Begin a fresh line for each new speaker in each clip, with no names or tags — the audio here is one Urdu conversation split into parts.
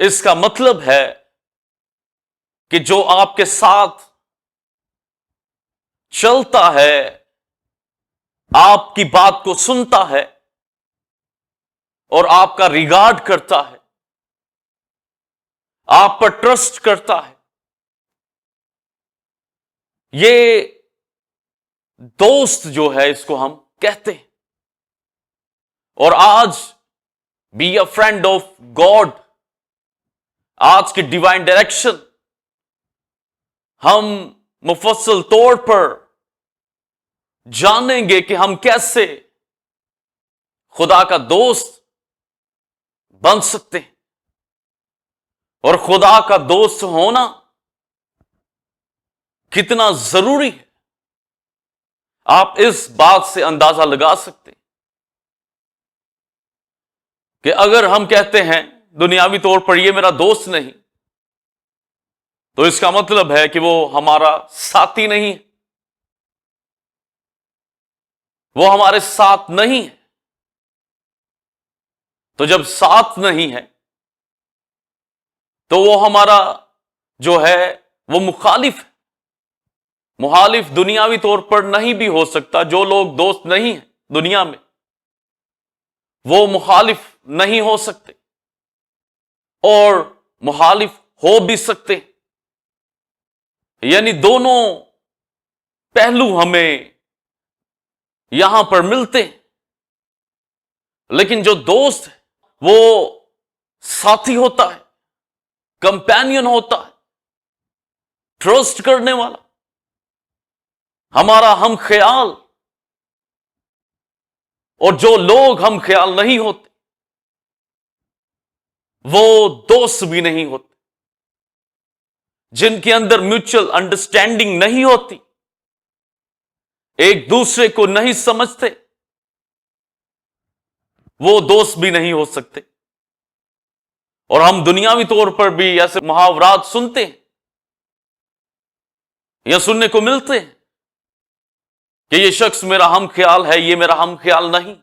اس کا مطلب ہے کہ جو آپ کے ساتھ چلتا ہے، آپ کی بات کو سنتا ہے اور آپ کا ریگارڈ کرتا ہے، آپ پر ٹرسٹ کرتا ہے، یہ دوست جو ہے اس کو ہم کہتے ہیں۔ اور آج be a friend of God, آج کی ڈیوائن ڈائریکشن ہم مفصل طور پر جانیں گے کہ ہم کیسے خدا کا دوست بن سکتے ہیں، اور خدا کا دوست ہونا کتنا ضروری ہے آپ اس بات سے اندازہ لگا سکتے ہیں کہ اگر ہم کہتے ہیں دنیاوی طور پر یہ میرا دوست نہیں، تو اس کا مطلب ہے کہ وہ ہمارا ساتھی نہیں ہے، وہ ہمارے ساتھ نہیں ہے۔ تو جب ساتھ نہیں ہے تو وہ ہمارا جو ہے وہ مخالف ہے۔ مخالف دنیاوی طور پر نہیں بھی ہو سکتا، جو لوگ دوست نہیں ہیں دنیا میں وہ مخالف نہیں ہو سکتے، اور مخالف ہو بھی سکتے، یعنی دونوں پہلو ہمیں یہاں پر ملتے ہیں۔ لیکن جو دوست ہے وہ ساتھی ہوتا ہے، کمپینین ہوتا ہے، ٹرسٹ کرنے والا، ہمارا ہم خیال۔ اور جو لوگ ہم خیال نہیں ہوتے وہ دوست بھی نہیں ہوتے، جن کے اندر میوچل انڈرسٹینڈنگ نہیں ہوتی، ایک دوسرے کو نہیں سمجھتے، وہ دوست بھی نہیں ہو سکتے۔ اور ہم دنیاوی طور پر بھی ایسے محاورات سنتے ہیں یا سننے کو ملتے ہیں کہ یہ شخص میرا ہم خیال ہے، یہ میرا ہم خیال نہیں،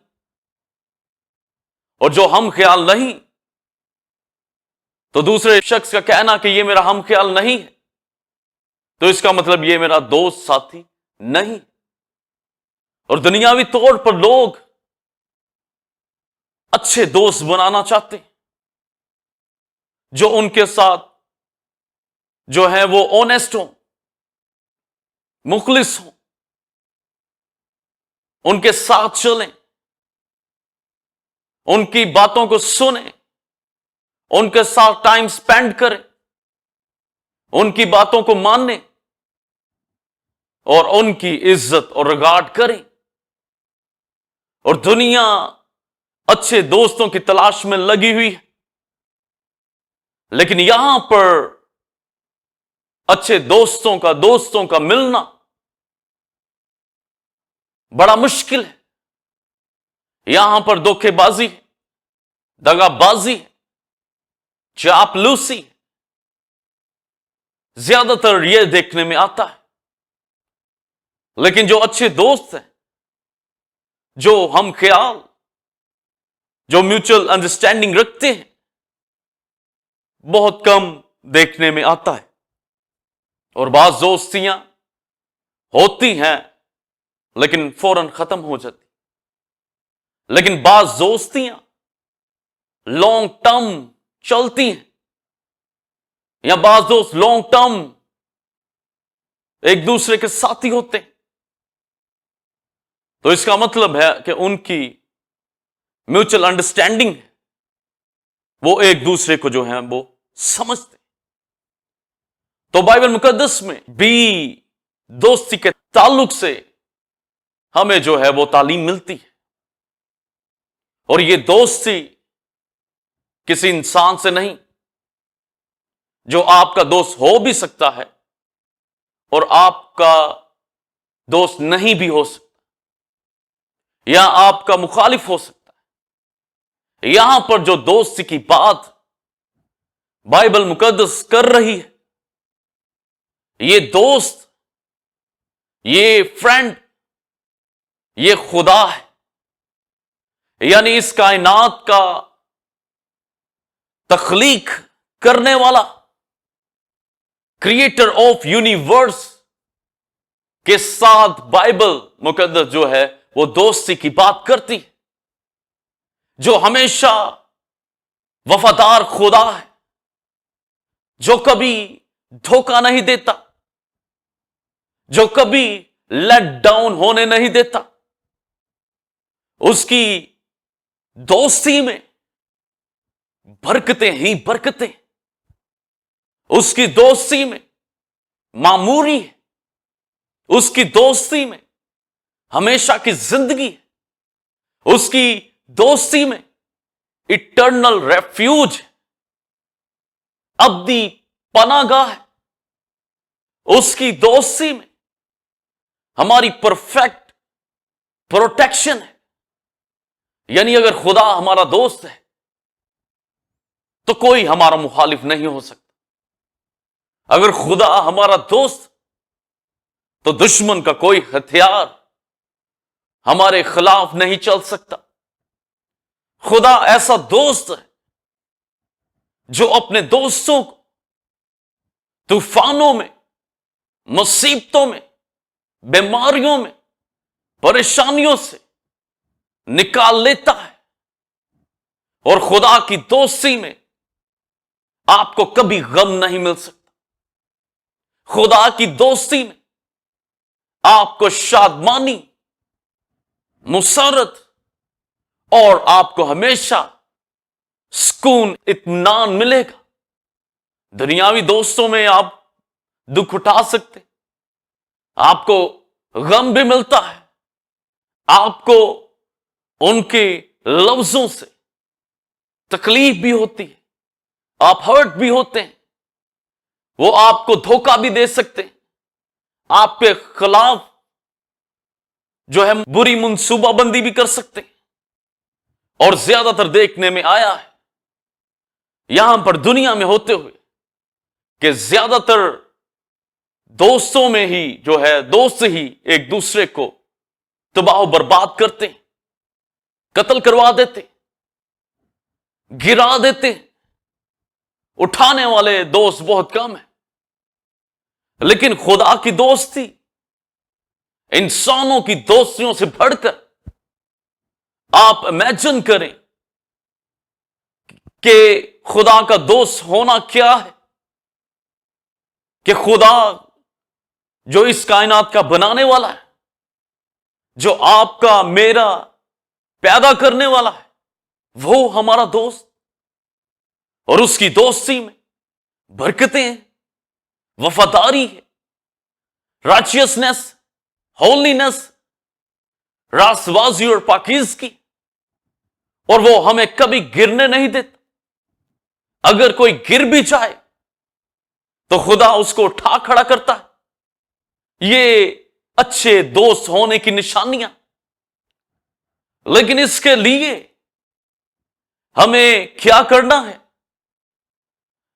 اور جو ہم خیال نہیں تو دوسرے شخص کا کہنا کہ یہ میرا ہم خیال نہیں ہے، تو اس کا مطلب یہ میرا دوست ساتھی نہیں۔ اور دنیاوی طور پر لوگ اچھے دوست بنانا چاہتے ہیں، جو ان کے ساتھ جو ہے وہ آنےسٹ ہوں، مخلص ہوں، ان کے ساتھ چلیں، ان کی باتوں کو سنیں، ان کے ساتھ ٹائم سپینڈ کریں، ان کی باتوں کو مانیں اور ان کی عزت اور ریگارڈ کریں۔ اور دنیا اچھے دوستوں کی تلاش میں لگی ہوئی ہے، لیکن یہاں پر اچھے دوستوں کا ملنا بڑا مشکل ہے۔ یہاں پر دھوکے بازی، دغا بازی، چاپلوسی زیادہ تر یہ دیکھنے میں آتا ہے۔ لیکن جو اچھے دوست ہیں، جو ہم خیال، جو میوچل انڈرسٹینڈنگ رکھتے ہیں، بہت کم دیکھنے میں آتا ہے۔ اور بعض دوستیاں ہوتی ہیں لیکن فوراً ختم ہو جاتی، لیکن بعض دوستیاں لانگ ٹرم چلتی ہیں، یا بعض دوست لانگ ٹرم ایک دوسرے کے ساتھی ہوتے ہیں، تو اس کا مطلب ہے کہ ان کی میوچل انڈرسٹینڈنگ ہے، وہ ایک دوسرے کو جو ہے وہ سمجھتے۔ تو بائبل مقدس میں بھی دوستی کے تعلق سے ہمیں جو ہے وہ تعلیم ملتی ہے، اور یہ دوستی کسی انسان سے نہیں، جو آپ کا دوست ہو بھی سکتا ہے اور آپ کا دوست نہیں بھی ہو سکتا، یا آپ کا مخالف ہو سکتا ہے۔ یہاں پر جو دوستی کی بات بائبل مقدس کر رہی ہے، یہ دوست، یہ فرینڈ، یہ خدا ہے، یعنی اس کائنات کا تخلیق کرنے والا کریٹر آف یونیورس کے ساتھ بائبل مقدس جو ہے وہ دوستی کی بات کرتی ہے، جو ہمیشہ وفادار خدا ہے، جو کبھی دھوکہ نہیں دیتا، جو کبھی لیٹ ڈاؤن ہونے نہیں دیتا۔ اس کی دوستی میں برکتیں ہی برکتیں، اس کی دوستی میں معموری ہے، اس کی دوستی میں ہمیشہ کی زندگی ہے، اس کی دوستی میں اٹرنل ریفیوج ہے، ابدی پناہ گاہ ہے، اس کی دوستی میں ہماری پرفیکٹ پروٹیکشن ہے۔ یعنی اگر خدا ہمارا دوست ہے تو کوئی ہمارا مخالف نہیں ہو سکتا۔ اگر خدا ہمارا دوست تو دشمن کا کوئی ہتھیار ہمارے خلاف نہیں چل سکتا۔ خدا ایسا دوست ہے جو اپنے دوستوں کو طوفانوں میں، مصیبتوں میں، بیماریوں میں، پریشانیوں سے نکال لیتا ہے، اور خدا کی دوستی میں آپ کو کبھی غم نہیں مل سکتا۔ خدا کی دوستی میں آپ کو شادمانی، مسرت اور آپ کو ہمیشہ سکون، اطمینان ملے گا۔ دنیاوی دوستوں میں آپ دکھ اٹھا سکتے، آپ کو غم بھی ملتا ہے، آپ کو ان کے لفظوں سے تکلیف بھی ہوتی ہے، آپ ہرٹ بھی ہوتے ہیں، وہ آپ کو دھوکہ بھی دے سکتے ہیں، آپ کے خلاف جو ہے بری منصوبہ بندی بھی کر سکتے ہیں۔ اور زیادہ تر دیکھنے میں آیا ہے یہاں پر دنیا میں ہوتے ہوئے کہ زیادہ تر دوستوں میں ہی جو ہے دوست ہی ایک دوسرے کو تباہ و برباد کرتے ہیں، قتل کروا دیتے، گرا دیتے، اٹھانے والے دوست بہت کم ہیں۔ لیکن خدا کی دوستی انسانوں کی دوستیوں سے بڑھ کر، آپ امیجن کریں کہ خدا کا دوست ہونا کیا ہے، کہ خدا جو اس کائنات کا بنانے والا ہے، جو آپ کا میرا پیدا کرنے والا ہے، وہ ہمارا دوست، اور اس کی دوستی میں برکتیں ہیں، وفاداری ہے، رائچیسنس، ہولینس، راست بازی اور پاکیزگی، اور وہ ہمیں کبھی گرنے نہیں دیتا۔ اگر کوئی گر بھی جائے تو خدا اس کو اٹھا کھڑا کرتا ہے۔ یہ اچھے دوست ہونے کی نشانیاں۔ لیکن اس کے لیے ہمیں کیا کرنا ہے؟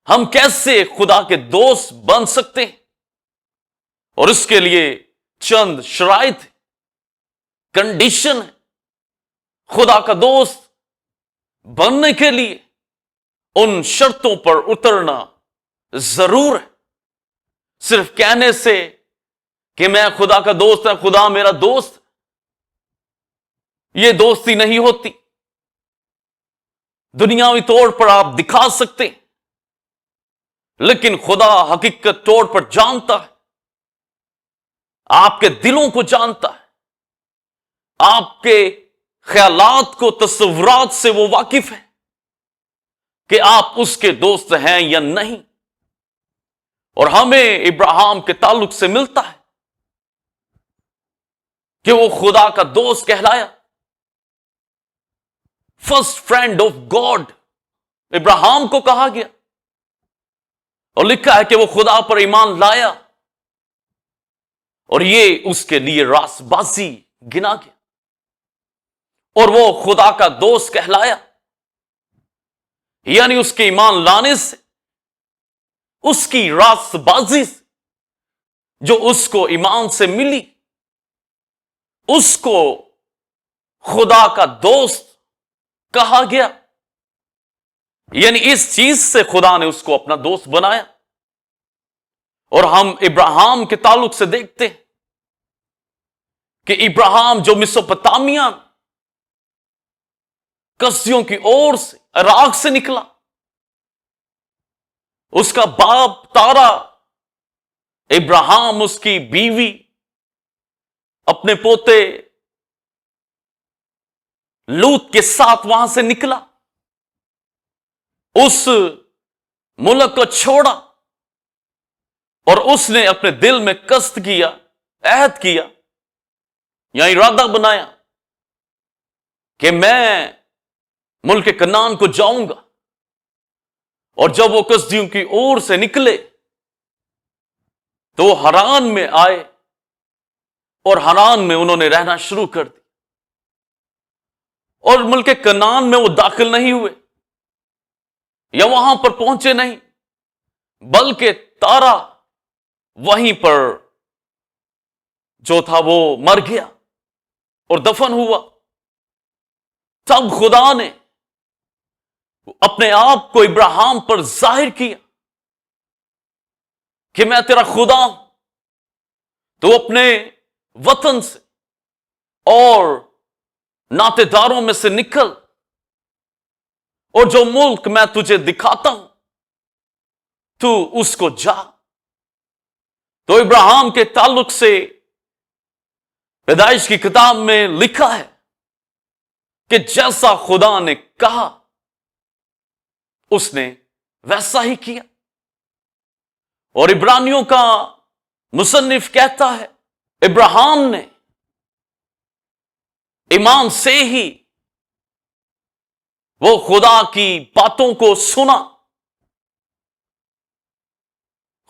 ہم کیسے خدا کے دوست بن سکتے ہیں؟ اور اس کے لیے چند شرائط، کنڈیشن ہے۔ خدا کا دوست بننے کے لیے ان شرطوں پر اترنا ضرور ہے۔ صرف کہنے سے کہ میں خدا کا دوست ہے، خدا میرا دوست، یہ دوستی نہیں ہوتی۔ دنیاوی طور پر آپ دکھا سکتے ہیں، لیکن خدا حقیقت طور پر جانتا ہے، آپ کے دلوں کو جانتا ہے، آپ کے خیالات کو، تصورات سے وہ واقف ہے کہ آپ اس کے دوست ہیں یا نہیں۔ اور ہمیں ابراہیم کے تعلق سے ملتا ہے کہ وہ خدا کا دوست کہلایا، فرسٹ فرینڈ آف گاڈ ابراہیم کو کہا گیا، اور لکھا ہے کہ وہ خدا پر ایمان لایا، اور یہ اس کے لیے راست بازی گنا گیا، اور وہ خدا کا دوست کہلایا۔ یعنی اس کے ایمان لانے سے، اس کی راست بازی سے جو اس کو ایمان سے ملی، اس کو خدا کا دوست کہا گیا۔ یعنی اس چیز سے خدا نے اس کو اپنا دوست بنایا. اور ہم ابراہیم کے تعلق سے دیکھتے ہیں کہ ابراہیم جو میسوپوٹامیہ کسیوں کی اور سے عراق سے نکلا، اس کا باپ تارا ابراہیم، اس کی بیوی، اپنے پوتے لوط کے ساتھ وہاں سے نکلا، اس ملک کو چھوڑا، اور اس نے اپنے دل میں قصد کیا، عہد کیا یا ارادہ بنایا کہ میں ملک کنعان کو جاؤں گا. اور جب وہ کسدیوں کی اور سے نکلے تو وہ حران میں آئے، اور حران میں انہوں نے رہنا شروع کر دی. اور ملک کنعان میں وہ داخل نہیں ہوئے یا وہاں پر پہنچے نہیں، بلکہ تارا وہیں پر جو تھا وہ مر گیا اور دفن ہوا. تب خدا نے اپنے آپ کو ابراہیم پر ظاہر کیا کہ میں تیرا خدا ہوں، تو اپنے وطن سے اور ناطے داروں میں سے نکل، اور جو ملک میں تجھے دکھاتا ہوں تو اس کو جا. تو ابراہیم کے تعلق سے پیدائش کی کتاب میں لکھا ہے کہ جیسا خدا نے کہا اس نے ویسا ہی کیا. اور عبرانیوں کا مصنف کہتا ہے ابراہیم نے ایمان سے ہی وہ خدا کی باتوں کو سنا،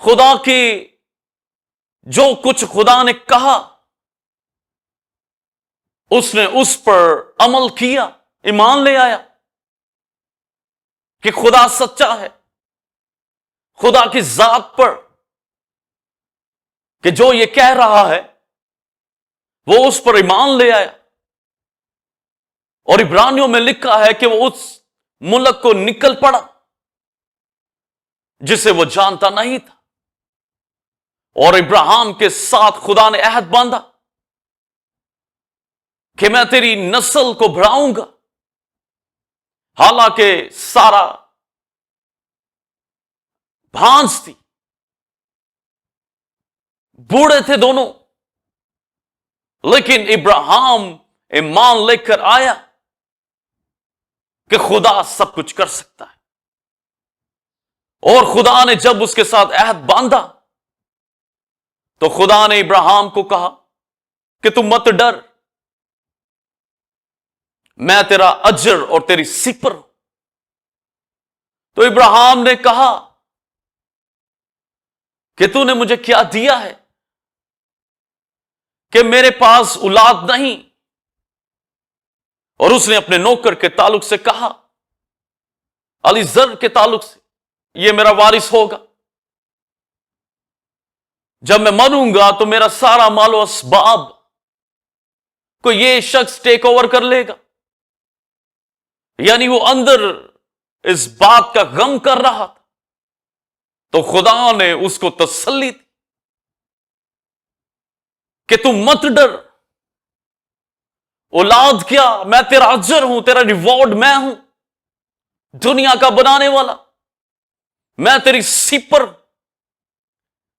خدا کی جو کچھ خدا نے کہا اس نے اس پر عمل کیا، ایمان لے آیا کہ خدا سچا ہے، خدا کی ذات پر، کہ جو یہ کہہ رہا ہے وہ اس پر ایمان لے آیا. اور عبرانیوں میں لکھا ہے کہ وہ اس ملک کو نکل پڑا جسے وہ جانتا نہیں تھا. اور ابراہیم کے ساتھ خدا نے عہد باندھا کہ میں تیری نسل کو بڑھاؤں گا. حالانکہ سارا بھانس تھی، بوڑھے تھے دونوں، لیکن ابراہیم ایمان لے کر آیا کہ خدا سب کچھ کر سکتا ہے. اور خدا نے جب اس کے ساتھ عہد باندھا تو خدا نے ابراہیم کو کہا کہ تم مت ڈر، میں تیرا اجر اور تیری سپر ہوں. تو ابراہیم نے کہا کہ تو نے مجھے کیا دیا ہے کہ میرے پاس اولاد نہیں. اور اس نے اپنے نوکر کے تعلق سے کہا، علی ذر کے تعلق سے، یہ میرا وارث ہوگا، جب میں مروں گا تو میرا سارا مال و اسباب کو یہ شخص ٹیک اوور کر لے گا. یعنی وہ اندر اس بات کا غم کر رہا تھا. تو خدا نے اس کو تسلی دی کہ تم مت ڈر، اولاد کیا، میں تیرا اجر ہوں، تیرا ریوارڈ میں ہوں، دنیا کا بنانے والا، میں تیری سپر،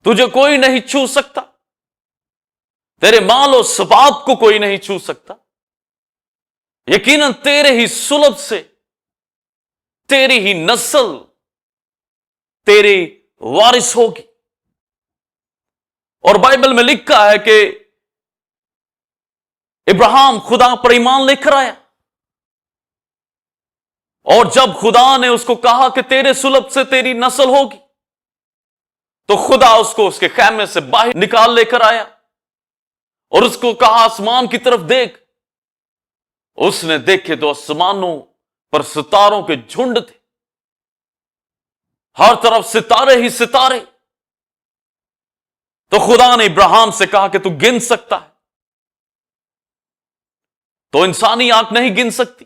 تجھے کوئی نہیں چھو سکتا، تیرے مال و اسباب کو کوئی نہیں چھو سکتا. یقیناً تیرے ہی سلب سے تیری ہی نسل تیری وارث ہوگی. اور بائبل میں لکھا ہے کہ ابراہیم خدا پر ایمان لے کر آیا، اور جب خدا نے اس کو کہا کہ تیرے سلب سے تیری نسل ہوگی تو خدا اس کو اس کے خیمے سے باہر نکال لے کر آیا اور اس کو کہا آسمان کی طرف دیکھ. اس نے دیکھے تو آسمانوں پر ستاروں کے جھنڈ تھے، ہر طرف ستارے ہی ستارے. تو خدا نے ابراہیم سے کہا کہ تو گن سکتا ہے، تو انسانی آنکھ نہیں گن سکتی،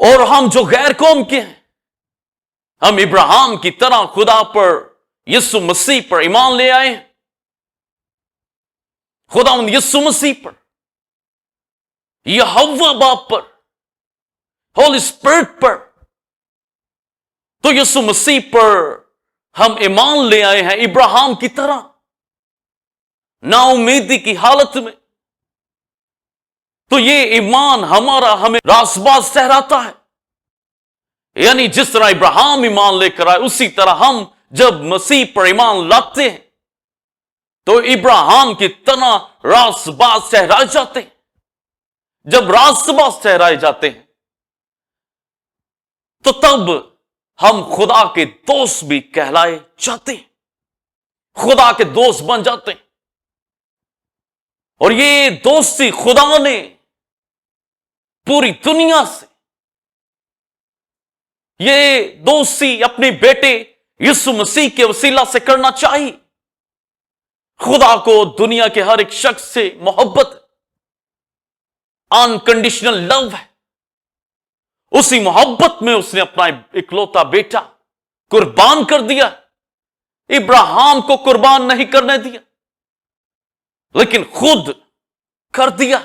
اور ہم جو غیر قوم کے ہیں، ہم ابراہیم کی طرح خدا پر، یسوع مسیح پر ایمان لے آئے ہیں، خداوند یسوع مسیح پر، یہوہ باپ پر، ہولی اسپرٹ پر. تو یسوع مسیح پر ہم ایمان لے آئے ہیں ابراہیم کی طرح، نا امیدی کی حالت میں. تو یہ ایمان ہمارا ہمیں راست باز ٹھہراتا ہے. یعنی جس طرح ابراہیم ایمان لے کر آئے، اسی طرح ہم جب مسیح پر ایمان لاتے ہیں تو ابراہیم کی طرح راست باز ٹھہرائے جاتے ہیں. جب راست باز ٹھہرائے جاتے ہیں تو تب ہم خدا کے دوست بھی کہلائے جاتے ہیں، خدا کے دوست بن جاتے ہیں. اور یہ دوستی خدا نے پوری دنیا سے، یہ دوستی اپنے بیٹے یسوع مسیح کے وسیلہ سے کرنا چاہیے. خدا کو دنیا کے ہر ایک شخص سے محبت، انکنڈیشنل لو ہے. اسی محبت میں اس نے اپنا اکلوتا بیٹا قربان کر دیا. ابراہیم کو قربان نہیں کرنے دیا، لیکن خود کر دیا،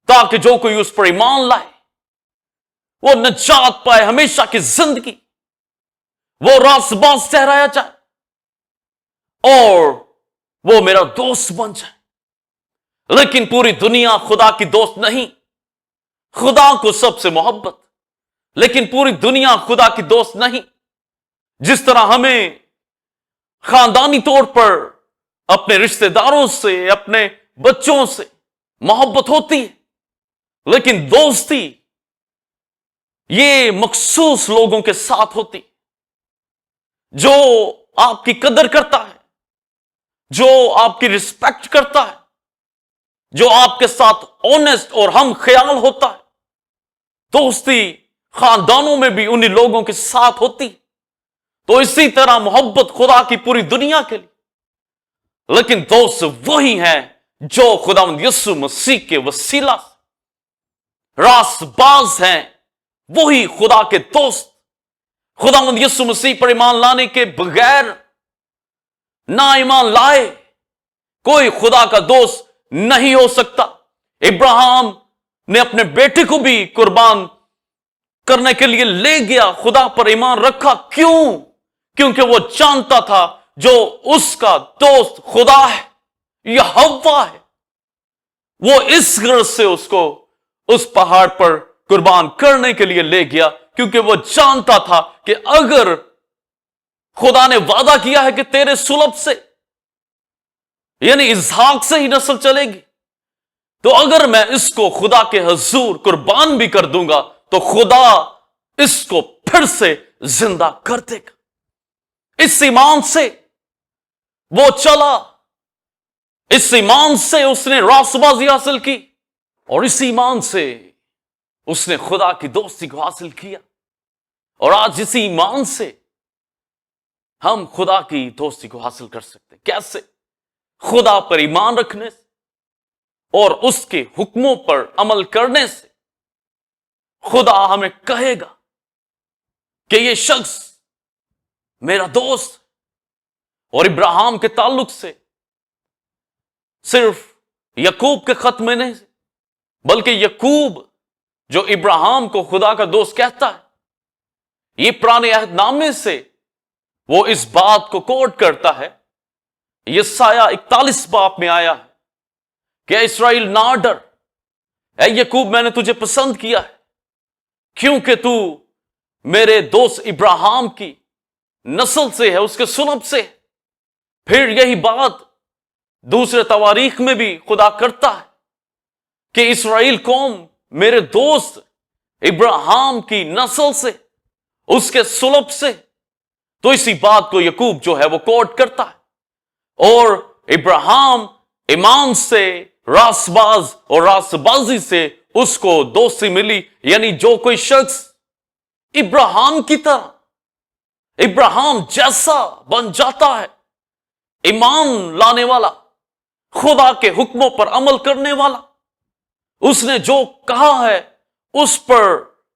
تاکہ جو کوئی اس پر ایمان لائے وہ نجات پائے، ہمیشہ کی زندگی، وہ راست باز ٹھہرایا جائے اور وہ میرا دوست بن جائے. لیکن پوری دنیا خدا کی دوست نہیں. خدا کو سب سے محبت، لیکن پوری دنیا خدا کی دوست نہیں. جس طرح ہمیں خاندانی طور پر اپنے رشتہ داروں سے، اپنے بچوں سے محبت ہوتی ہے، لیکن دوستی یہ مخصوص لوگوں کے ساتھ ہوتی، جو آپ کی قدر کرتا ہے، جو آپ کی رسپیکٹ کرتا ہے، جو آپ کے ساتھ آنےسٹ اور ہم خیال ہوتا ہے. دوستی خاندانوں میں بھی انہی لوگوں کے ساتھ ہوتی. تو اسی طرح محبت خدا کی پوری دنیا کے لیے. لیکن دوست وہی ہیں جو خداوند یسوع مسیح کے وسیلہ سے راست باز ہیں، وہی خدا کے دوست. خداوند یسوع مسیح پر ایمان لانے کے بغیر، نہ ایمان لائے، کوئی خدا کا دوست نہیں ہو سکتا. ابراہیم نے اپنے بیٹے کو بھی قربان کرنے کے لیے لے گیا، خدا پر ایمان رکھا. کیوں؟ کیونکہ وہ جانتا تھا جو اس کا دوست خدا ہے، یہوہ ہے. وہ اس غرض سے اس کو اس پہاڑ پر قربان کرنے کے لیے لے گیا، کیونکہ وہ جانتا تھا کہ اگر خدا نے وعدہ کیا ہے کہ تیرے صلب سے، یعنی اسحاق سے ہی نسل چلے گی، تو اگر میں اس کو خدا کے حضور قربان بھی کر دوں گا تو خدا اس کو پھر سے زندہ کر دے گا. اس ایمان سے وہ چلا، اس ایمان سے اس نے راست بازی حاصل کی، اور اس ایمان سے اس نے خدا کی دوستی کو حاصل کیا. اور آج اسی ایمان سے ہم خدا کی دوستی کو حاصل کر سکتے. کیسے؟ خدا پر ایمان رکھنے سے اور اس کے حکموں پر عمل کرنے سے. خدا ہمیں کہے گا کہ یہ شخص میرا دوست. اور ابراہیم کے تعلق سے صرف یعقوب کے خط میں نہیں، بلکہ یعقوب جو ابراہیم کو خدا کا دوست کہتا ہے، یہ پرانے عہد نامے سے وہ اس بات کو کوٹ کرتا ہے. یسایہ 41 باب میں آیا ہے کہ اے اسرائیل نہ ڈر، اے یعقوب میں نے تجھے پسند کیا ہے، کیونکہ تو میرے دوست ابراہیم کی نسل سے ہے، اس کے صلب سے. پھر یہی بات دوسرے تواریخ میں بھی خدا کرتا ہے کہ اسرائیل قوم میرے دوست ابراہیم کی نسل سے، اس کے صلب سے. تو اسی بات کو یعقوب جو ہے وہ کوٹ کرتا ہے. اور ابراہیم ایمان سے، راست باز اور راست بازی سے اس کو دوستی ملی. یعنی جو کوئی شخص ابراہیم کی طرح، ابراہیم جیسا بن جاتا ہے، ایمان لانے والا، خدا کے حکموں پر عمل کرنے والا، اس نے جو کہا ہے اس پر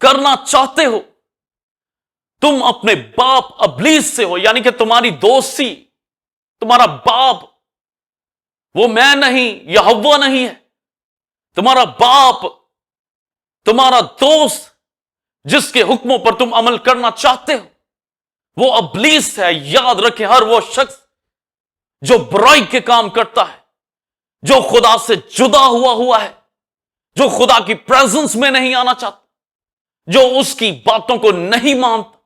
کرنا چاہتے ہو تم اپنے باپ ابلیس سے ہو، یعنی کہ تمہاری دوستی، تمہارا باپ وہ میں نہیں، یہوہ نہیں ہے، تمہارا باپ، تمہارا دوست جس کے حکموں پر تم عمل کرنا چاہتے ہو وہ ابلیس ہے۔ یاد رکھیں، ہر وہ شخص جو برائی کے کام کرتا ہے، جو خدا سے جدا ہوا ہے، جو خدا کی پریزنس میں نہیں آنا چاہتا، جو اس کی باتوں کو نہیں مانتا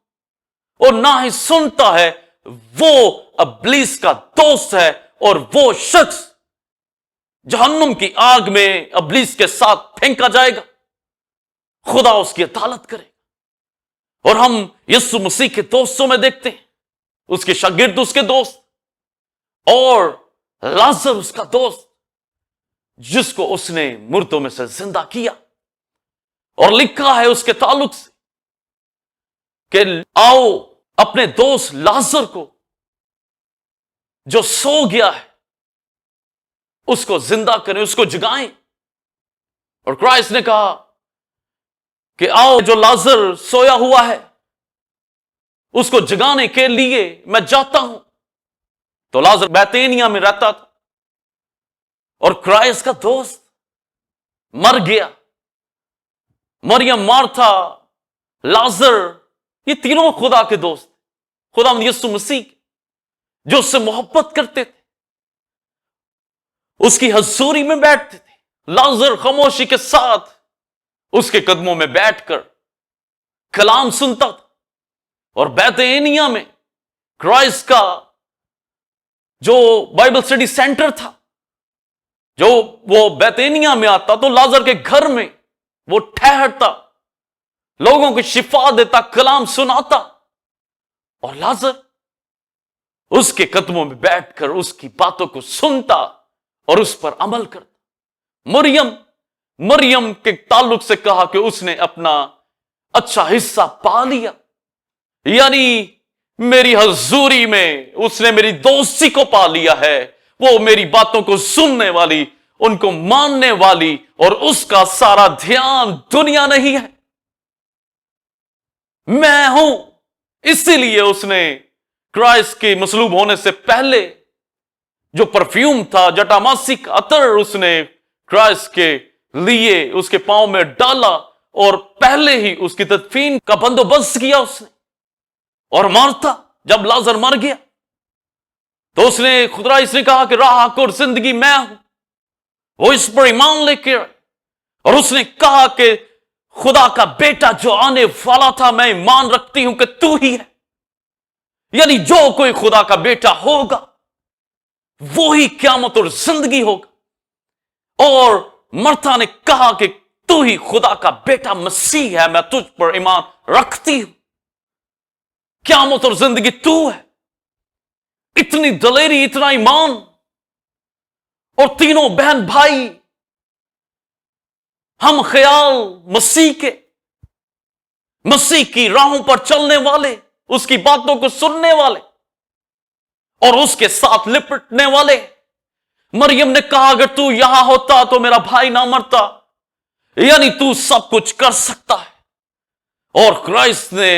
اور نہ ہی سنتا ہے، وہ ابلیس کا دوست ہے، اور وہ شخص جہنم کی آگ میں ابلیس کے ساتھ پھینکا جائے گا۔ خدا اس کی عدالت کرے گا۔ اور ہم یسوع مسیح کے دوستوں میں دیکھتے ہیں، اس کے شاگرد اس کے دوست، اور لازر اس کا دوست جس کو اس نے مردوں میں سے زندہ کیا۔ اور لکھا ہے اس کے تعلق سے کہ آؤ اپنے دوست لازر کو جو سو گیا ہے اس کو زندہ کریں، اس کو جگائیں۔ اور کرائسٹ نے کہا کہ آؤ جو لازر سویا ہوا ہے اس کو جگانے کے لیے میں جاتا ہوں۔ تو لازر بیتینیا میں رہتا تھا اور کرائسٹ کا دوست مر گیا۔ مریم، مارتھا، لازر، یہ تینوں خدا کے دوست، خدا یسوع مسیح جو اس سے محبت کرتے تھے، اس کی حضوری میں بیٹھتے تھے۔ لازر خاموشی کے ساتھ اس کے قدموں میں بیٹھ کر کلام سنتا تھا۔ اور بیتینیا میں کرائسٹ کا جو بائبل اسٹڈی سینٹر تھا، جو وہ بیتینیا میں آتا تو لازر کے گھر میں وہ ٹھہرتا، لوگوں کو شفا دیتا، کلام سناتا، اور لازر اس کے قدموں میں بیٹھ کر اس کی باتوں کو سنتا اور اس پر عمل کرتا۔ مریم کے تعلق سے کہا کہ اس نے اپنا اچھا حصہ پا لیا، یعنی میری حضوری میں اس نے میری دوستی کو پا لیا ہے۔ وہ میری باتوں کو سننے والی، ان کو ماننے والی، اور اس کا سارا دھیان دنیا نہیں ہے، میں ہوں۔ اسی لیے اس نے کرائسٹ کے مصلوب ہونے سے پہلے جو پرفیوم تھا، جٹاماسی کا عطر، اس نے کرائسٹ کے لیے اس کے پاؤں میں ڈالا، اور پہلے ہی اس کی تدفین کا بندوبست کیا اس نے۔ اور مارتھا جب لازر مر گیا تو اس نے خدا اس نے کہا کہ راہ، حق اور زندگی میں ہوں۔ وہ اس پر ایمان لے کے آئے، اور اس نے کہا کہ خدا کا بیٹا جو آنے والا تھا، میں ایمان رکھتی ہوں کہ تو ہی ہے۔ یعنی جو کوئی خدا کا بیٹا ہوگا وہی قیامت اور زندگی ہوگا۔ اور مرتھا نے کہا کہ تو ہی خدا کا بیٹا مسیح ہے، میں تجھ پر ایمان رکھتی ہوں، قیامت اور زندگی تو ہے۔ اتنی دلیری، اتنا ایمان، اور تینوں بہن بھائی ہم خیال مسیح کے، مسیح کی راہوں پر چلنے والے، اس کی باتوں کو سننے والے اور اس کے ساتھ لپٹنے والے۔ مریم نے کہا اگر تو یہاں ہوتا تو میرا بھائی نہ مرتا، یعنی تو سب کچھ کر سکتا ہے۔ اور کرائسٹ نے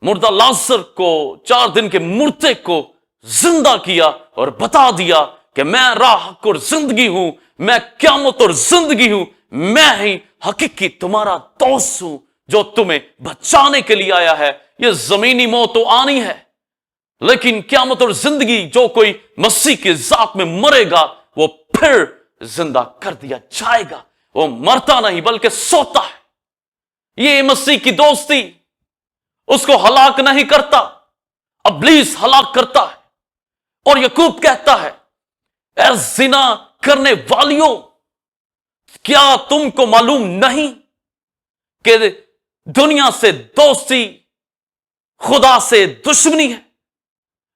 مردہ لازر کو، 4 دن کے مردے کو زندہ کیا اور بتا دیا کہ میں راہ، حق اور زندگی ہوں، میں قیامت اور زندگی ہوں، میں ہی حقیقی تمہارا دوست ہوں جو تمہیں بچانے کے لیے آیا ہے۔ یہ زمینی موت تو آنی ہے، لیکن قیامت اور زندگی جو کوئی مسیح کی ذات میں مرے گا وہ پھر زندہ کر دیا جائے گا۔ وہ مرتا نہیں بلکہ سوتا ہے۔ یہ مسیح کی دوستی اس کو ہلاک نہیں کرتا، ابلیس ہلاک کرتا ہے۔ اور یعقوب کہتا ہے اے زنا کرنے والیوں، کیا تم کو معلوم نہیں کہ دنیا سے دوستی خدا سے دشمنی ہے؟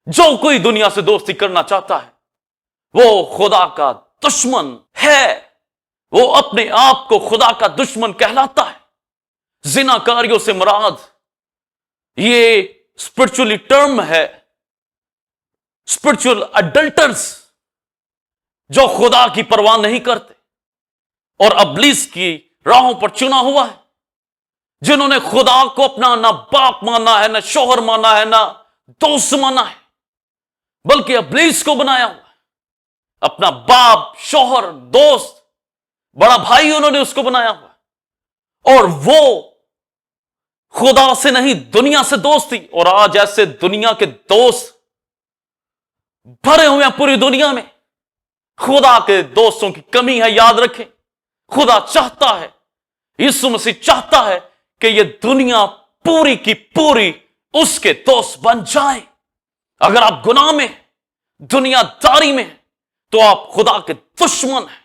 جو کوئی دنیا سے دوستی کرنا چاہتا ہے وہ خدا کا دشمن ہے، وہ اپنے آپ کو خدا کا دشمن کہلاتا ہے۔ زنا کاریوں سے مراد یہ اسپرچولی ٹرم ہے، اسپرچول اڈلٹرز جو خدا کی پرواہ نہیں کرتے اور ابلیس کی راہوں پر چنا ہوا ہے، جنہوں نے خدا کو اپنا نہ باپ مانا ہے، نہ شوہر مانا ہے، نہ دوست مانا ہے، بلکہ ابلیس کو بنایا ہوا ہے اپنا باپ، شوہر، دوست، بڑا بھائی انہوں نے اس کو بنایا ہوا ہے، اور وہ خدا سے نہیں دنیا سے دوستی۔ اور آج ایسے دنیا کے دوست بھرے ہوئے ہیں پوری دنیا میں، خدا کے دوستوں کی کمی ہے۔ یاد رکھیں، خدا چاہتا ہے، یسوع مسیح چاہتا ہے کہ یہ دنیا پوری کی پوری اس کے دوست بن جائے۔ اگر آپ گناہ میں، دنیا داری میں، تو آپ خدا کے دشمن ہیں،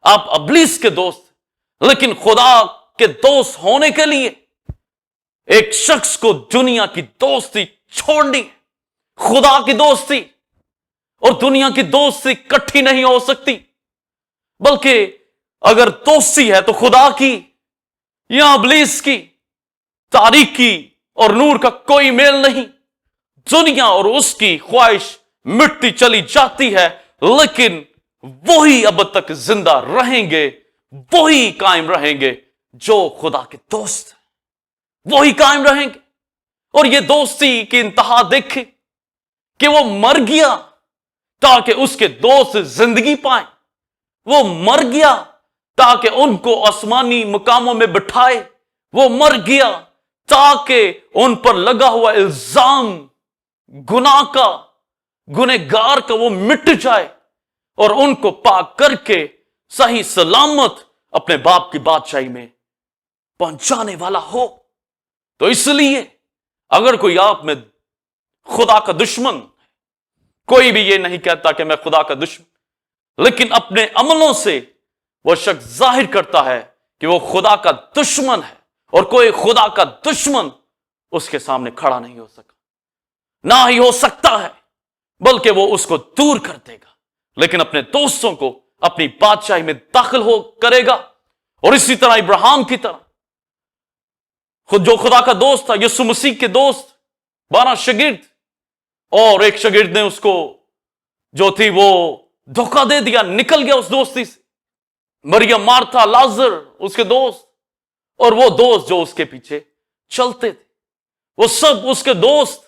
آپ ابلیس کے دوست ہیں۔ لیکن خدا کے دوست ہونے کے لیے ایک شخص کو دنیا کی دوستی چھوڑنی ہے۔ خدا کی دوستی اور دنیا کی دوستی اکٹھی نہیں ہو سکتی، بلکہ اگر دوستی ہے تو خدا کی یا ابلیس کی، تاریکی اور نور کا کوئی میل نہیں۔ دنیا اور اس کی خواہش مٹتی چلی جاتی ہے، لیکن وہی اب تک زندہ رہیں گے، وہی قائم رہیں گے جو خدا کے دوست ہیں، وہی قائم رہیں گے۔ اور یہ دوستی کی انتہا دیکھیں کہ وہ مر گیا تاکہ اس کے دوست زندگی پائیں، وہ مر گیا تاکہ ان کو آسمانی مقاموں میں بٹھائے، وہ مر گیا تاکہ ان پر لگا ہوا الزام گناہ کا، گنہگار کا، وہ مٹ جائے اور ان کو پاک کر کے صحیح سلامت اپنے باپ کی بادشاہی میں پہنچانے والا ہو۔ تو اس لیے اگر کوئی آپ میں خدا کا دشمن، کوئی بھی یہ نہیں کہتا کہ میں خدا کا دشمن، لیکن اپنے عملوں سے وہ شخص ظاہر کرتا ہے کہ وہ خدا کا دشمن ہے، اور کوئی خدا کا دشمن اس کے سامنے کھڑا نہیں ہو سکا، نہ ہی ہو سکتا ہے، بلکہ وہ اس کو دور کر دے گا، لیکن اپنے دوستوں کو اپنی بادشاہی میں داخل ہو کرے گا۔ اور اسی طرح ابراہیم کی طرح خود جو خدا کا دوست تھا، یسوع مسیح کے دوست 12 شاگرد، اور ایک شاگرد نے اس کو جو تھی وہ دھوکہ دے دیا، نکل گیا اس دوستی سے۔ مریم، مارتھا، لازر اس کے دوست، اور وہ دوست جو اس کے پیچھے چلتے تھے، وہ سب اس کے دوست۔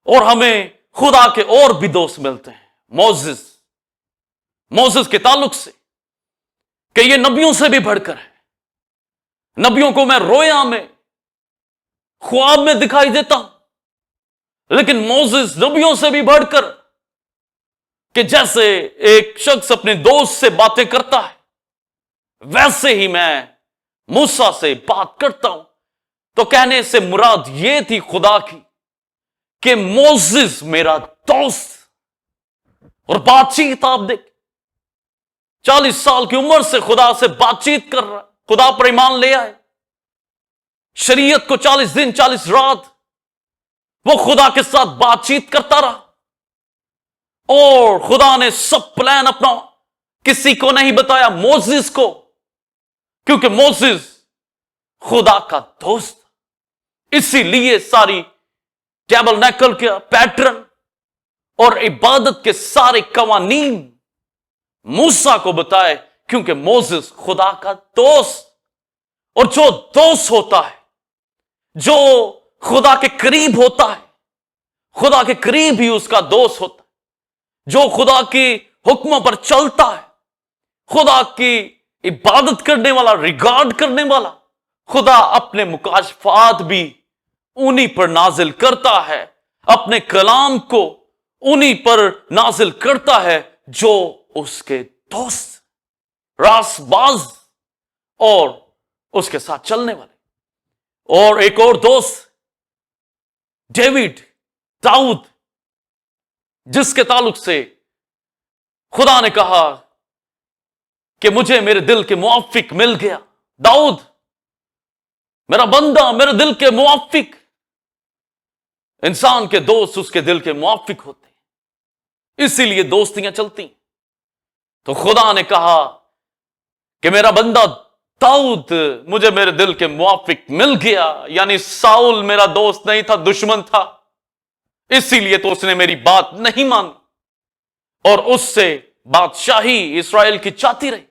اور ہمیں خدا کے اور بھی دوست ملتے ہیں، موسیس کے تعلق سے، کہ یہ نبیوں سے بھی بڑھ کر ہے۔ نبیوں کو میں رویا میں، خواب میں دکھائی دیتا ہوں، لیکن موسیس نبیوں سے بھی بڑھ کر، کہ جیسے ایک شخص اپنے دوست سے باتیں کرتا ہے، ویسے ہی میں موسیٰ سے بات کرتا ہوں۔ تو کہنے سے مراد یہ تھی خدا کی کہ موسیس میرا دوست، اور بات چیت آپ دیکھ، 40 سال کی عمر سے خدا سے بات چیت کر رہا ہے، خدا پر ایمان لے آئے، شریعت کو 40 دن 40 رات وہ خدا کے ساتھ بات چیت کرتا رہا، اور خدا نے سب پلان اپنا کسی کو نہیں بتایا، موسیس کو، کیونکہ موسیس خدا کا دوست۔ اسی لیے ساری ٹیبرنیکل کا پیٹرن اور عبادت کے سارے قوانین موسیٰ کو بتائے، کیونکہ موسیس خدا کا دوست۔ اور جو دوست ہوتا ہے، جو خدا کے قریب ہوتا ہے، خدا کے قریب ہی اس کا دوست ہوتا ہے۔ جو خدا کی حکموں پر چلتا ہے، خدا کی عبادت کرنے والا، ریگارڈ کرنے والا، خدا اپنے مکاشفات بھی انہی پر نازل کرتا ہے، اپنے کلام کو انہی پر نازل کرتا ہے جو اس کے دوست، راست باز اور اس کے ساتھ چلنے والے۔ اور ایک اور دوست ڈیوڈ، داؤد، جس کے تعلق سے خدا نے کہا کہ مجھے میرے دل کے موافق مل گیا۔ داؤد میرا بندہ، میرے دل کے موافق۔ انسان کے دوست اس کے دل کے موافق ہوتے ہیں، اسی لیے دوستیاں چلتی ہیں۔ تو خدا نے کہا کہ میرا بندہ داؤد مجھے میرے دل کے موافق مل گیا، یعنی ساؤل میرا دوست نہیں تھا، دشمن تھا، اسی لیے تو اس نے میری بات نہیں مانی اور اس سے بادشاہی اسرائیل کی چاہتی رہی۔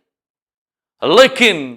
لیکن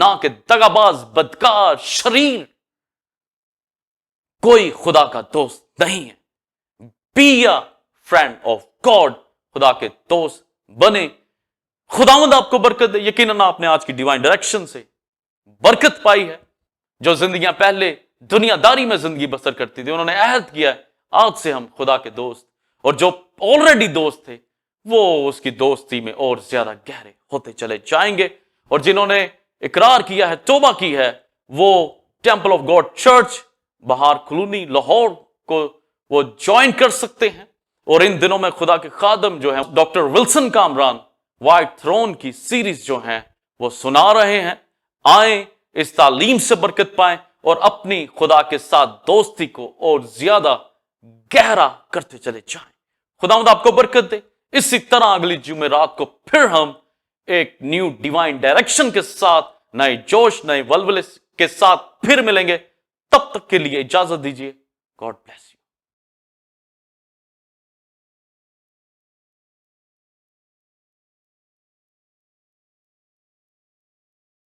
نہ کہ دغاباز بدکار شریر. کوئی خدا کا دوست نہیں ہے. Be a friend of God. خدا کے دوست بنے. خداوند آپ کو برکت دے. یقیناً آپ نے آج کی ڈیوائن ڈائریکشن سے برکت پائی ہے. جو زندگیاں پہلے دنیا داری میں زندگی بسر کرتی تھی, انہوں نے عہد کیا ہے آج سے ہم خدا کے دوست, اور جو آلریڈی دوست تھے وہ اس کی دوستی میں اور زیادہ گہرے ہوتے چلے جائیں گے. اور جنہوں نے اقرار کیا ہے, توبہ کی ہے, وہ temple of God church Bahar colony Lahore کو وہ جوائن کر سکتے ہیں. اور ان دنوں میں خدا کے خادم جو ہیں doctor Wilson Kamran white throne کی سیریز جو ہیں وہ سنا رہے ہیں. آئیں اس تعلیم سے برکت پائیں اور اپنی خدا کے ساتھ دوستی کو اور زیادہ گہرا کرتے چلے جائیں. خداوند آپ کو برکت دے. اسی طرح اگلی جمعرات کو پھر ہم ایک نیو ڈیوائن ڈائریکشن کے ساتھ, نئے جوش, نئے ولولے کے ساتھ پھر ملیں گے. تب تک کے لیے اجازت دیجیے. God bless you.